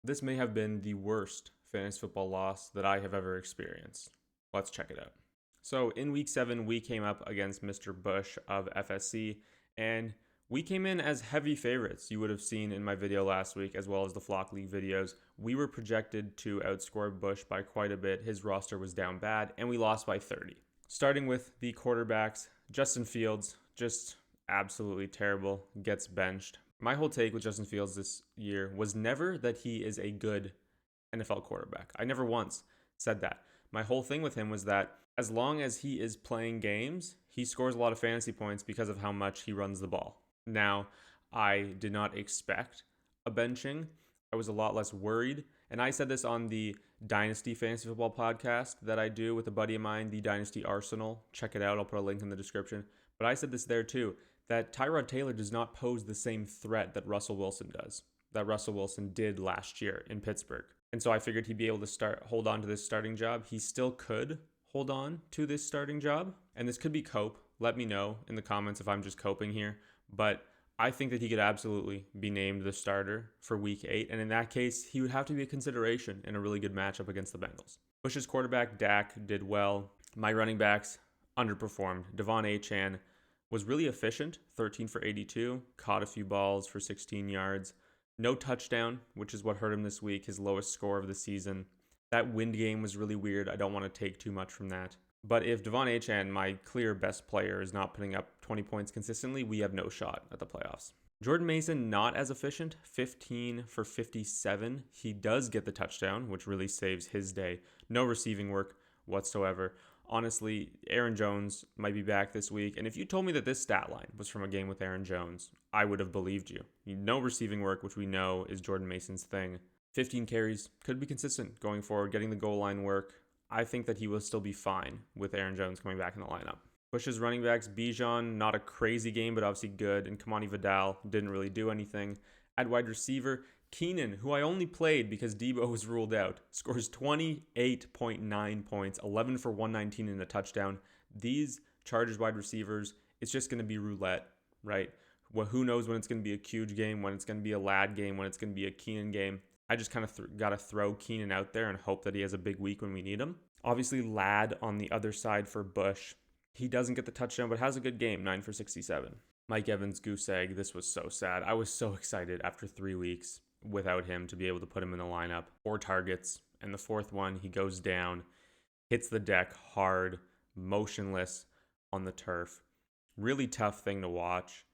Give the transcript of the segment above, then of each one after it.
This may have been the worst fantasy football loss that I have ever experienced. Let's check it out. So in week 7, we came up against Mr. Bush of FSE, and we came in as heavy favorites. You would have seen in my video last week, as well as the Flock League videos, we were projected to outscore Bush by quite a bit. His roster was down bad, and we lost by 30. Starting with the quarterbacks, Justin Fields, just absolutely terrible, gets benched. My whole take with Justin Fields this year was never that he is a good NFL quarterback. I never once said that. My whole thing with him was that as long as he is playing games, he scores a lot of fantasy points because of how much he runs the ball. Now, I did not expect a benching. I was a lot less worried. And I said this on the Dynasty Fantasy Football podcast that I do with a buddy of mine, the Dynasty Arsenal. Check it out. I'll put a link in the description. But I said this there too, that Tyrod Taylor does not pose the same threat that Russell Wilson does, that Russell Wilson did last year in Pittsburgh. And so I figured he'd be able to hold on to this starting job. He still could hold on to this starting job. And this could be cope. Let me know in the comments if I'm just coping here. But I think that he could absolutely be named the starter for week 8. And in that case, he would have to be a consideration in a really good matchup against the Bengals. Bush's quarterback, Dak, did well. My running backs underperformed. Devon Achane was really efficient, 13 for 82, caught a few balls for 16 yards. No touchdown, which is what hurt him this week, his lowest score of the season. That wind game was really weird. I don't want to take too much from that. But if Devon Achane, my clear best player, is not putting up 20 points consistently, we have no shot at the playoffs. Jordan Mason, not as efficient, 15 for 57. He does get the touchdown, which really saves his day. No receiving work whatsoever. Honestly, Aaron Jones might be back this week. And if you told me that this stat line was from a game with Aaron Jones, I would have believed you. No receiving work, which we know is Jordan Mason's thing. 15 carries, could be consistent going forward, getting the goal line work. I think that he will still be fine with Aaron Jones coming back in the lineup. Bush's running backs, Bijan, not a crazy game, but obviously good. And Kamani Vidal didn't really do anything. At wide receiver, Keenan, who I only played because Debo was ruled out, scores 28.9 points, 11 for 119 and a touchdown. These Chargers wide receivers, it's just going to be roulette, right? Well, who knows when it's going to be a huge game, when it's going to be a Lad game, when it's going to be a Keenan game. I just kind of got to throw Keenan out there and hope that he has a big week when we need him. Obviously, Lad on the other side for Bush. He doesn't get the touchdown, but has a good game, 9 for 67. Mike Evans, goose egg. This was so sad. I was so excited after 3 weeks without him to be able to put him in the lineup. 4 targets, and the 4th one, he goes down, hits the deck hard, motionless on the turf. Really tough thing to watch,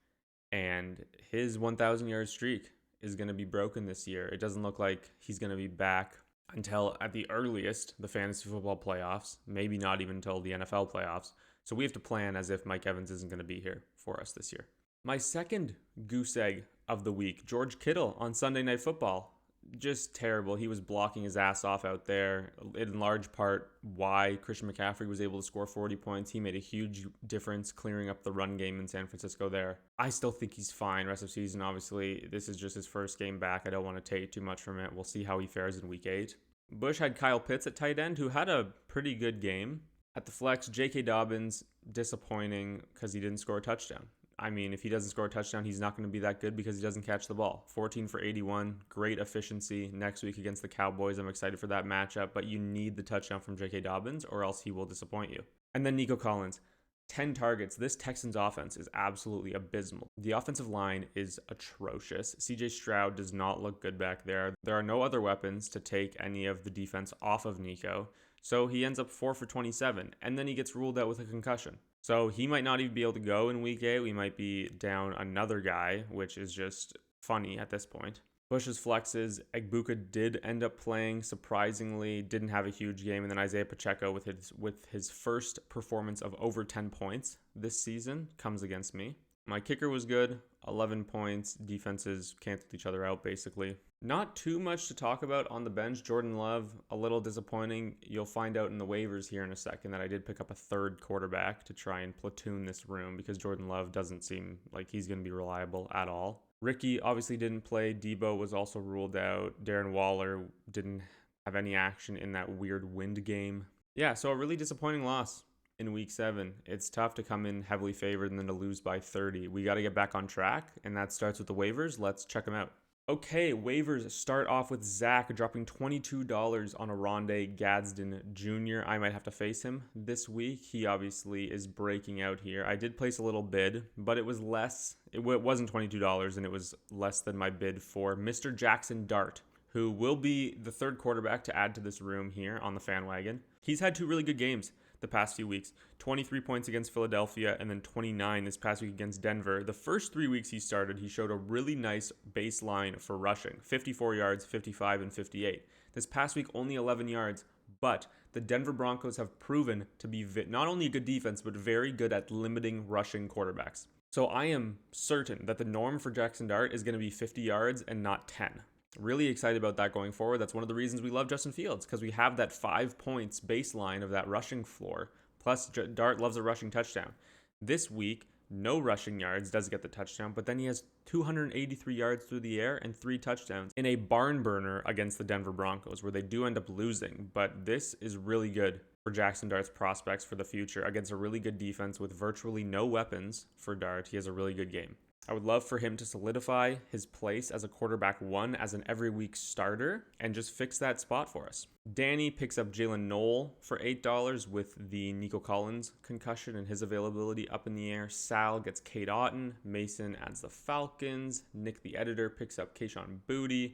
and his 1,000-yard streak is going to be broken this year. It doesn't look like he's going to be back until, at the earliest, the fantasy football playoffs, maybe not even until the NFL playoffs. So we have to plan as if Mike Evans isn't going to be here for us this year. My second goose egg of the week, George Kittle on Sunday Night Football. Just terrible. He was blocking his ass off out there. In large part, why Christian McCaffrey was able to score 40 points. He made a huge difference clearing up the run game in San Francisco there. I still think he's fine rest of season. Obviously, this is just his first game back. I don't want to take too much from it. We'll see how he fares in week 8. Bush had Kyle Pitts at tight end, who had a pretty good game. At the flex, J.K. Dobbins, disappointing because he didn't score a touchdown. I mean, if he doesn't score a touchdown, he's not going to be that good because he doesn't catch the ball. 14 for 81, great efficiency next week against the Cowboys. I'm excited for that matchup, but you need the touchdown from J.K. Dobbins or else he will disappoint you. And then Nico Collins, 10 targets. This Texans offense is absolutely abysmal. The offensive line is atrocious. CJ Stroud does not look good back there. There are no other weapons to take any of the defense off of Nico. So he ends up 4 for 27, and then he gets ruled out with a concussion. So he might not even be able to go in week 8. We might be down another guy, which is just funny at this point. Bush's flexes, Egbuka did end up playing, surprisingly, didn't have a huge game. And then Isaiah Pacheco with his first performance of over 10 points this season comes against me. My kicker was good, 11 points. Defenses canceled each other out, basically. Not too much to talk about on the bench. Jordan Love, a little disappointing. You'll find out in the waivers here in a second that I did pick up a third quarterback to try and platoon this room because Jordan Love doesn't seem like he's going to be reliable at all. Ricky obviously didn't play. Debo was also ruled out. Darren Waller didn't have any action in that weird wind game. Yeah, so a really disappointing loss in week 7. It's tough to come in heavily favored and then to lose by 30. We got to get back on track, and that starts with the waivers. Let's check them out. Okay, waivers start off with Zach dropping $22 on a Rondé Gadsden Jr. I might have to face him this week. He obviously is breaking out here. I did place a little bid, but it was less. It wasn't $22, and it was less than my bid for Mr. Jackson Dart, who will be the third quarterback to add to this room here on the fan wagon. He's had 2 really good games the past few weeks. 23 points against Philadelphia and then 29 this past week against Denver. The first 3 weeks he started, he showed a really nice baseline for rushing. 54 yards, 55, and 58. This past week, only 11 yards, but the Denver Broncos have proven to be not only a good defense, but very good at limiting rushing quarterbacks. So I am certain that the norm for Jackson Dart is going to be 50 yards and not 10. Really excited about that going forward. That's one of the reasons we love Justin Fields, because we have that 5 points baseline of that rushing floor. Plus, Dart loves a rushing touchdown. This week, no rushing yards, does get the touchdown, but then he has 283 yards through the air and 3 touchdowns in a barn burner against the Denver Broncos, where they do end up losing. But this is really good for Jackson Dart's prospects for the future against a really good defense with virtually no weapons for Dart. He has a really good game. I would love for him to solidify his place as a quarterback 1 as an every week starter and just fix that spot for us. Danny picks up Jalen Knoll for $8 with the Nico Collins concussion and his availability up in the air. Sal gets Cade Otton. Mason adds the Falcons. Nick, the editor, picks up Kayshon Boutte.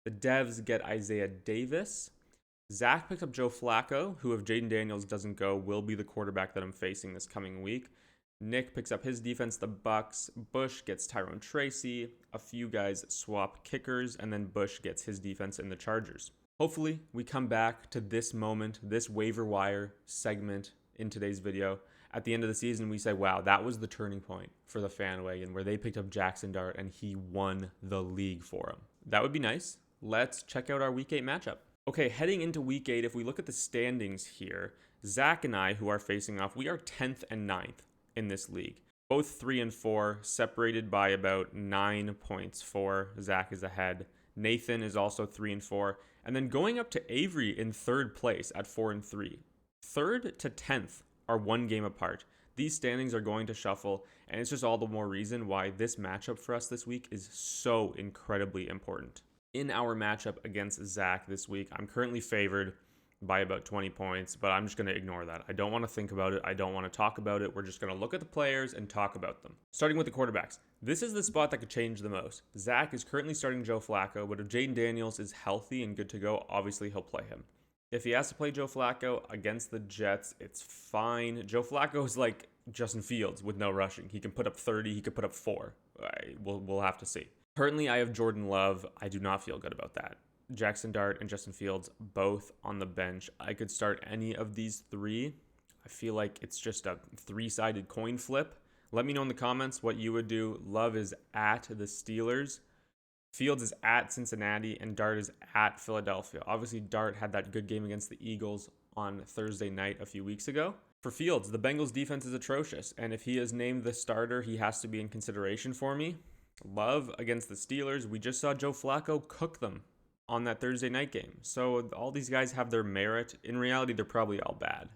The devs get Isaiah Davis. Zach picks up Joe Flacco, who if Jaden Daniels doesn't go, will be the quarterback that I'm facing this coming week. Nick picks up his defense, the Bucks. Bush gets Tyrone Tracy. A few guys swap kickers, and then Bush gets his defense in the Chargers. Hopefully, we come back to this moment, this waiver wire segment in today's video. At the end of the season, we say, wow, that was the turning point for the fan wagon, where they picked up Jackson Dart and he won the league for him. That would be nice. Let's check out our Week 8 matchup. Okay, heading into Week 8, if we look at the standings here, Zach and I, who are facing off, we are 10th and 9th. In this league. Both 3 and 4, separated by about 9 points. Zach is ahead. Nathan is also 3 and 4. And then going up to Avery in 3rd place at 4 and 3. 3rd to 10th are 1 game apart. These standings are going to shuffle, and it's just all the more reason why this matchup for us this week is so incredibly important. In our matchup against Zach this week, I'm currently favored by about 20 points, but I'm just going to ignore that. I don't want to think about it. I don't want to talk about it. We're just going to look at the players and talk about them. Starting with the quarterbacks. This is the spot that could change the most. Zach is currently starting Joe Flacco, but if Jaden Daniels is healthy and good to go, obviously he'll play him. If he has to play Joe Flacco against the Jets, it's fine. Joe Flacco is like Justin Fields with no rushing. He can put up 30, he could put up 4. We'll have to see. Currently, I have Jordan Love. I do not feel good about that. Jackson Dart and Justin Fields both on the bench. I could start any of these 3. I feel like it's just a 3-sided coin flip. Let me know in the comments what you would do. Love is at the Steelers. Fields is at Cincinnati, and Dart is at Philadelphia. Obviously, Dart had that good game against the Eagles on Thursday night a few weeks ago. For Fields, the Bengals defense is atrocious, and if he is named the starter, he has to be in consideration for me. Love against the Steelers. We just saw Joe Flacco cook them on that Thursday night game. So all these guys have their merit. In reality, they're probably all bad,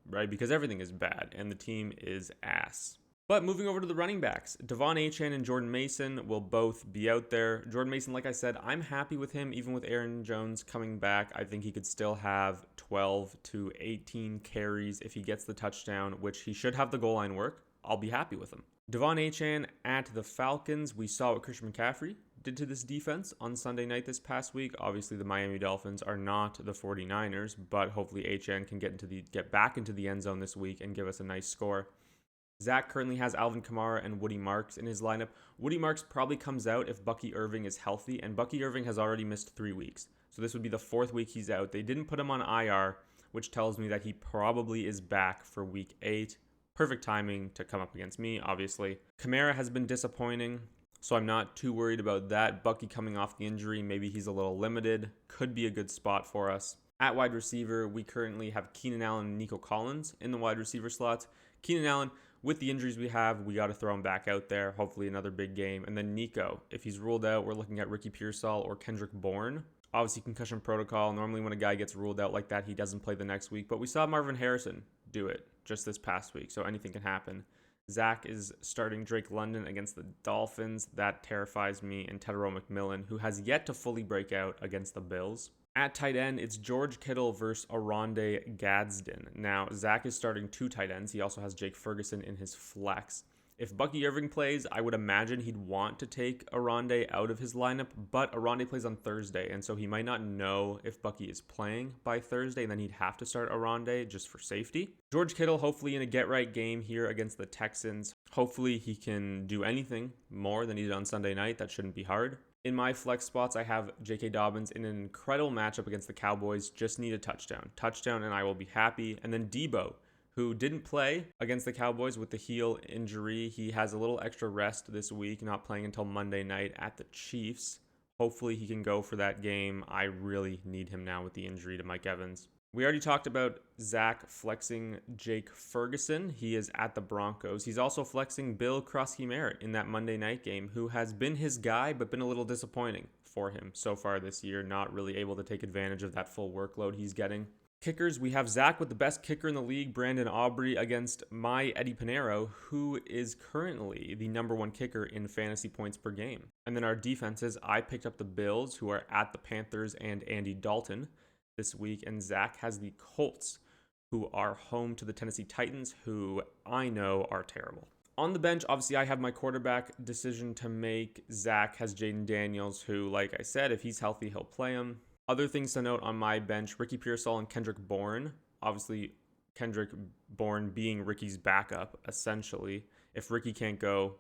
right? Because everything is bad and the team is ass. But moving over to the running backs, Devon Achane and Jordan Mason will both be out there. Jordan Mason, like I said, I'm happy with him. Even with Aaron Jones coming back, I think he could still have 12 to 18 carries if he gets the touchdown, which he should have the goal line work. I'll be happy with him. Devon Achane at the Falcons. We saw what Christian McCaffrey did to this defense on Sunday night this past week. Obviously, the Miami Dolphins are not the 49ers, but hopefully Achane can get back into the end zone this week and give us a nice score. Zach currently has Alvin Kamara and Woody Marks in his lineup. Woody Marks probably comes out if Bucky Irving is healthy, and Bucky Irving has already missed 3 weeks. So this would be the 4th week he's out. They didn't put him on IR, which tells me that he probably is back for week 8. Perfect timing to come up against me, obviously. Kamara has been disappointing, so I'm not too worried about that. Bucky coming off the injury, maybe he's a little limited. Could be a good spot for us. At wide receiver, we currently have Keenan Allen and Nico Collins in the wide receiver slots. Keenan Allen, with the injuries we have, we got to throw him back out there. Hopefully another big game. And then Nico, if he's ruled out, we're looking at Ricky Pearsall or Kendrick Bourne. Obviously, concussion protocol. Normally when a guy gets ruled out like that, he doesn't play the next week. But we saw Marvin Harrison do it just this past week, so anything can happen. Zach is starting Drake London against the Dolphins. That terrifies me. And Tedero McMillan, who has yet to fully break out against the Bills. At tight end, it's George Kittle versus Aronde Gadsden. Now, Zach is starting 2 tight ends. He also has Jake Ferguson in his flex. If Bucky Irving plays, I would imagine he'd want to take Aronde out of his lineup, but Aronde plays on Thursday, and so he might not know if Bucky is playing by Thursday, and then he'd have to start Aronde just for safety. George Kittle, hopefully in a get-right game here against the Texans. Hopefully he can do anything more than he did on Sunday night. That shouldn't be hard. In my flex spots, I have J.K. Dobbins in an incredible matchup against the Cowboys. Just need a touchdown. Touchdown, and I will be happy. And then Debo, who didn't play against the Cowboys with the heel injury. He has a little extra rest this week, not playing until Monday night at the Chiefs. Hopefully he can go for that game. I really need him now with the injury to Mike Evans. We already talked about Zach flexing Jake Ferguson. He is at the Broncos. He's also flexing Bill Krosky-Merritt in that Monday night game, who has been his guy, but been a little disappointing for him so far this year, not really able to take advantage of that full workload he's getting. Kickers, we have Zach with the best kicker in the league, Brandon Aubrey, against my Eddie Pinheiro, who is currently the #1 kicker in fantasy points per game. And then our defenses, I picked up the Bills, who are at the Panthers and Andy Dalton this week, and Zach has the Colts, who are home to the Tennessee Titans, who I know are terrible. On the bench, obviously, I have my quarterback decision to make. Zach has Jaden Daniels, who, like I said, if he's healthy, he'll play him. Other things to note on my bench, Ricky Pearsall and Kendrick Bourne. Obviously, Kendrick Bourne being Ricky's backup, essentially. If Ricky can't go,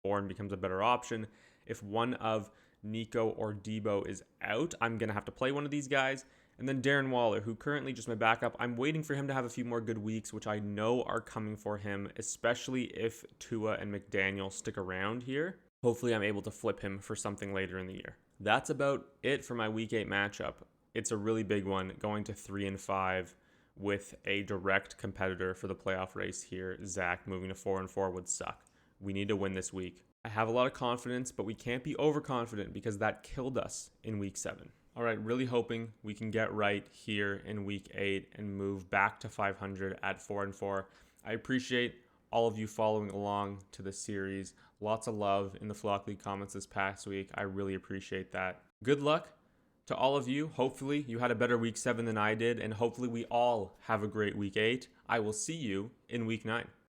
Bourne becomes a better option. If one of Nico or Debo is out, I'm going to have to play one of these guys. And then Darren Waller, who currently just my backup. I'm waiting for him to have a few more good weeks, which I know are coming for him, especially if Tua and McDaniel stick around here. Hopefully I'm able to flip him for something later in the year. That's about it for my Week 8 matchup. It's a really big one, going to 3-5 with a direct competitor for the playoff race here. Zach moving to 4-4 would suck. We need to win this week. I have a lot of confidence, but we can't be overconfident because that killed us in Week 7. All right, really hoping we can get right here in Week 8 and move back to 500 at 4-4. I appreciate all of you following along to the series. Lots of love in the Flock League comments this past week. I really appreciate that. Good luck to all of you. Hopefully you had a better Week 7 than I did, and hopefully we all have a great Week 8. I will see you in Week 9.